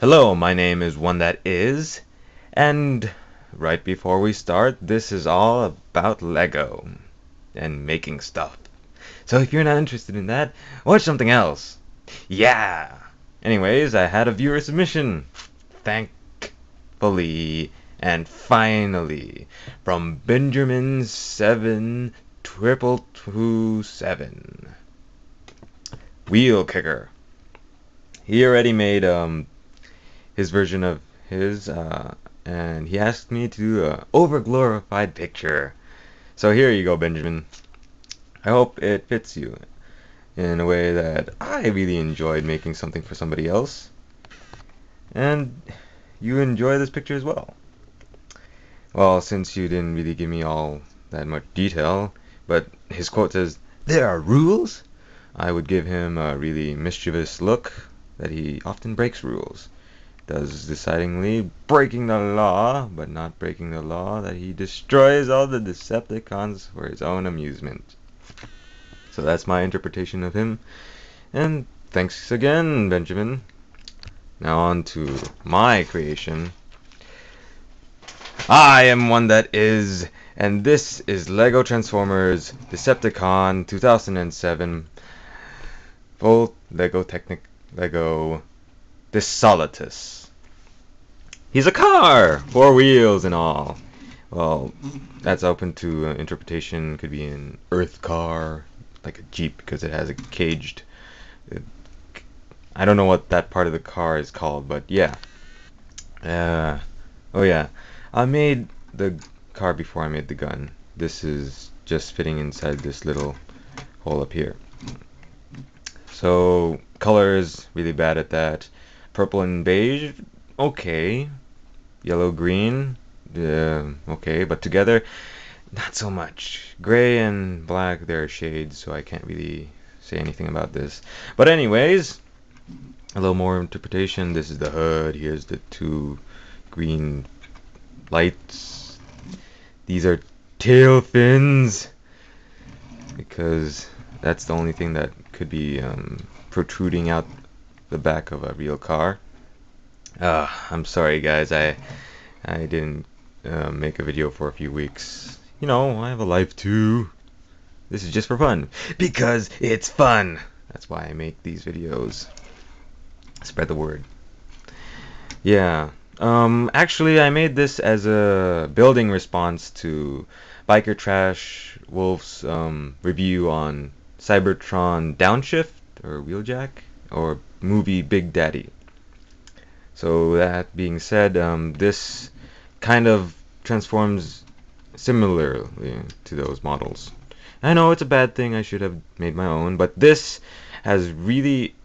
Hello, my name is One That Is, and right before we start, this is all about Lego and making stuff. So if you're not interested in that, watch something else. Yeah! Anyways, I had a viewer submission. Thankfully and finally from Benjamin 72227. WheelKicker. He already made his version of his, and he asked me to do a over-glorified picture. So here you go, Benjamin. I hope it fits you in a way that I really enjoyed making something for somebody else, and you enjoy this picture as well. Well, since you didn't really give me all that much detail, but his quote says, "There are rules," I would give him a really mischievous look that he often breaks rules. Does decidingly breaking the law, but not breaking the law that he destroys all the Decepticons for his own amusement. So that's my interpretation of him. And thanks again, Benjamin. Now on to my creation. I am One That Is, and this is Lego Transformers Decepticon 2007 full Lego Technic Lego Desolitus. He's a car! 4 wheels and all. Well, that's open to interpretation. Could be an Earth car, like a Jeep, because it has a caged... I don't know what that part of the car is called, but yeah. Oh yeah. I made the car before I made the gun. This is just fitting inside this little hole up here. So, colors, really bad at that. Purple and beige, okay. Yellow, green, okay, but together, not so much. Gray and black, they're shades, so I can't really say anything about this. But anyways, a little more interpretation. This is the hood. Here's the 2 green lights. These are tail fins, because that's the only thing that could be protruding out the back of a real car. I'm sorry guys, I didn't make a video for a few weeks. You know, I have a life too. This is just for fun, because it's fun. That's why I make these videos. Spread the word. Yeah. Actually, I made this as a building response to Biker Trash Wolf's review on Cybertron Downshift, or Wheeljack, or movie Big Daddy. So that being said, this kind of transforms similarly to those models. I know it's a bad thing, I should have made my own, but this has really,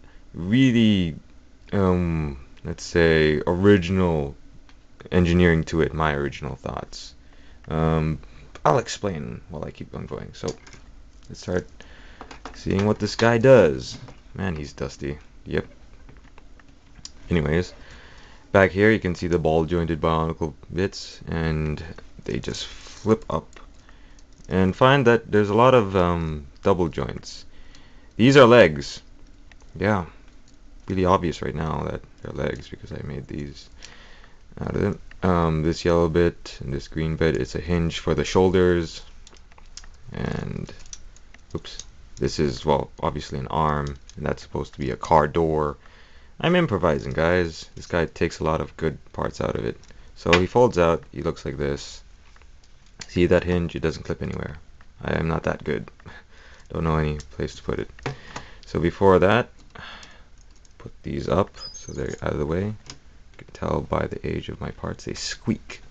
let's say, original engineering to it, my original thoughts. I'll explain while I keep on going. So let's start seeing what this guy does. Man, he's dusty. Yep. Anyways, back here you can see the ball jointed bionicle bits, and they just flip up, and find that there's a lot of double joints. These are legs. Yeah, really obvious right now that they're legs because I made these out of it. This yellow bit and this green bit, it's a hinge for the shoulders, and oops, this is, well, obviously an arm, and that's supposed to be a car door. I'm improvising, guys. This guy takes a lot of good parts out of it. So he folds out, he looks like this. See that hinge? It doesn't clip anywhere. I am not that good. Don't know any place to put it. So before that, put these up so they're out of the way. You can tell by the age of my parts, they squeak.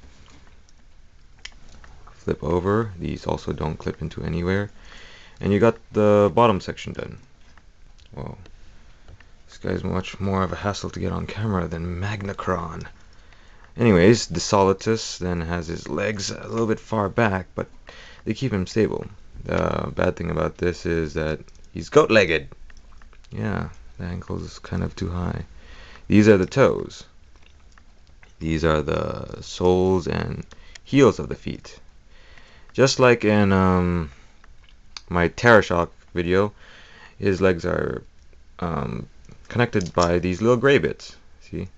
Flip over. These also don't clip into anywhere. And you got the bottom section done. Whoa. This guy's much more of a hassle to get on camera than Magnacron. Anyways, Desolitus then has his legs a little bit far back, but they keep him stable. The bad thing about this is that he's goat-legged. Yeah, the ankle is kind of too high. These are the toes. These are the soles and heels of the feet. Just like in my Terrashock video, his legs are connected by these little gray bits. See?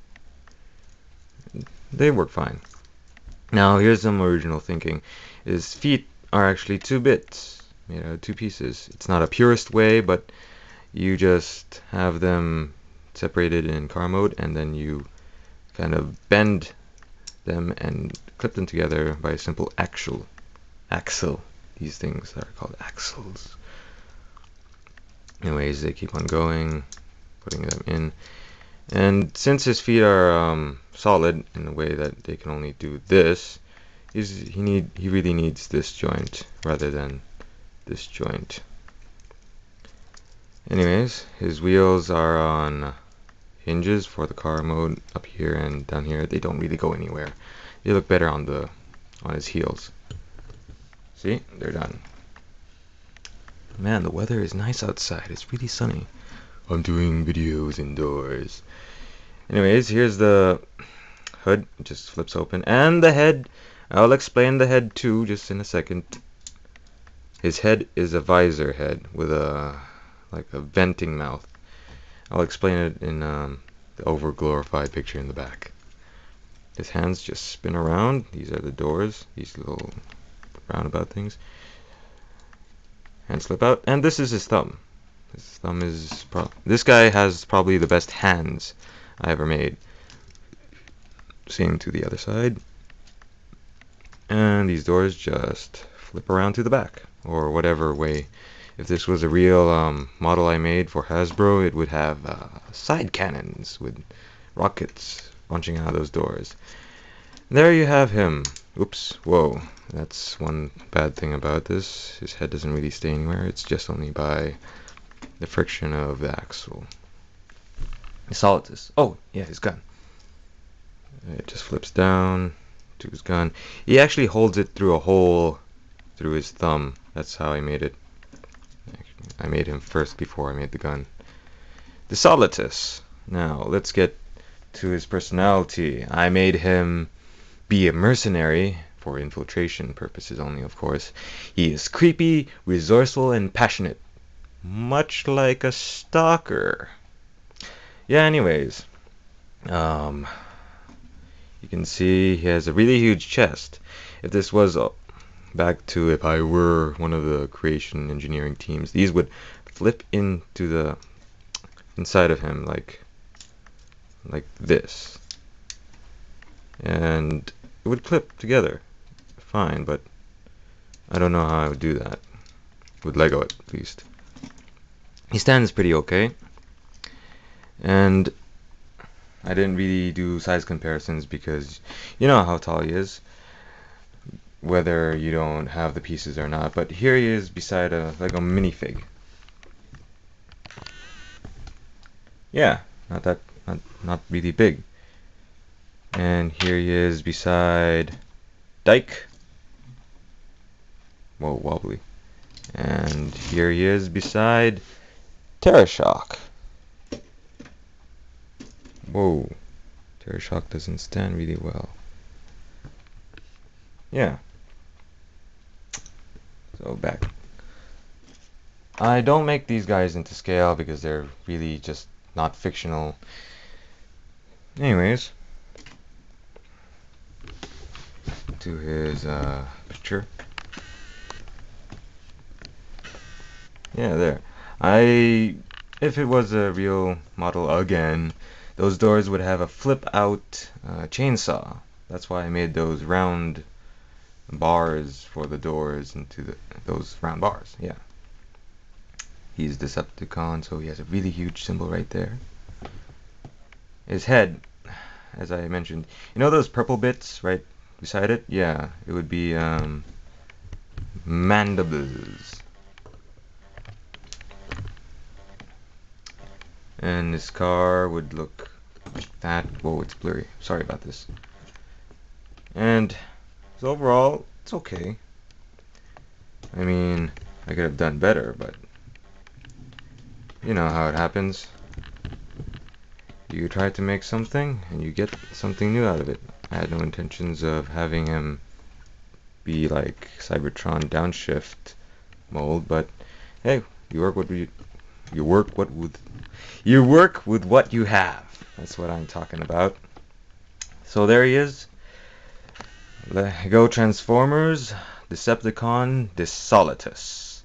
they work fine. Now here's some original thinking. His feet are actually 2 bits, made out of 2 pieces. It's not a purist way, but you just have them separated in car mode, and then you kind of bend them and clip them together by a simple axle. These things are called axles. Anyways, they keep on going, putting them in. And since his feet are solid in a way that they can only do this, he really needs this joint rather than this joint. Anyways, his wheels are on hinges for the car mode up here and down here. They don't really go anywhere. They look better on his heels. See, they're done. Man, the weather is nice outside. It's really sunny. I'm doing videos indoors. Anyways, here's the hood. It just flips open. And the head. I'll explain the head too just in a second. His head is a visor head with like a venting mouth. I'll explain it in the over-glorified picture in the back. His hands just spin around. These are the doors. These little roundabout things. Hands slip out. And this is his thumb. His thumb is... This guy has probably the best hands I ever made. Same to the other side. And these doors just flip around to the back. Or whatever way. If this was a real model I made for Hasbro, it would have side cannons with rockets launching out of those doors. There you have him. Oops, whoa. That's one bad thing about this. His head doesn't really stay anywhere. It's just only by the friction of the axle. Desolitus. Oh, yeah, his gun. It just flips down to his gun. He actually holds it through a hole through his thumb. That's how I made it. I made him first before I made the gun. Desolitus. Now, let's get to his personality. I made him be a mercenary, for infiltration purposes only, of course. He is creepy, resourceful, and passionate. Much like a stalker. Yeah, anyways. You can see he has a really huge chest. If this was... back to if I were one of the creation engineering teams, these would flip into the inside of him like this, and it would clip together fine, but I don't know how I would do that with Lego, at least. He stands pretty okay, and I didn't really do size comparisons because you know how tall he is, whether you don't have the pieces or not. But here he is beside a Lego minifig. Yeah, not really big. And here he is beside Dyke. Whoa, wobbly. And here he is beside Terrashock. Whoa, Terrashock doesn't stand really well. Yeah. So back. I don't make these guys into scale because they're really just not fictional. Anyways, to his picture. Yeah, there. If it was a real model again, those doors would have a flip out chainsaw. That's why I made those round bars for the doors into those round bars. Yeah. He's Decepticon, so he has a really huge symbol right there. His head, as I mentioned, you know those purple bits right beside it? Yeah, it would be mandibles. And this car would look like that. Whoa, it's blurry. Sorry about this. And so overall, it's okay. I mean, I could have done better, but you know how it happens. You try to make something, and you get something new out of it. I had no intentions of having him be like Cybertron Downshift mold, but hey, you work with what you have. That's what I'm talking about. So there he is. Lego Transformers, Decepticon, Desolitus.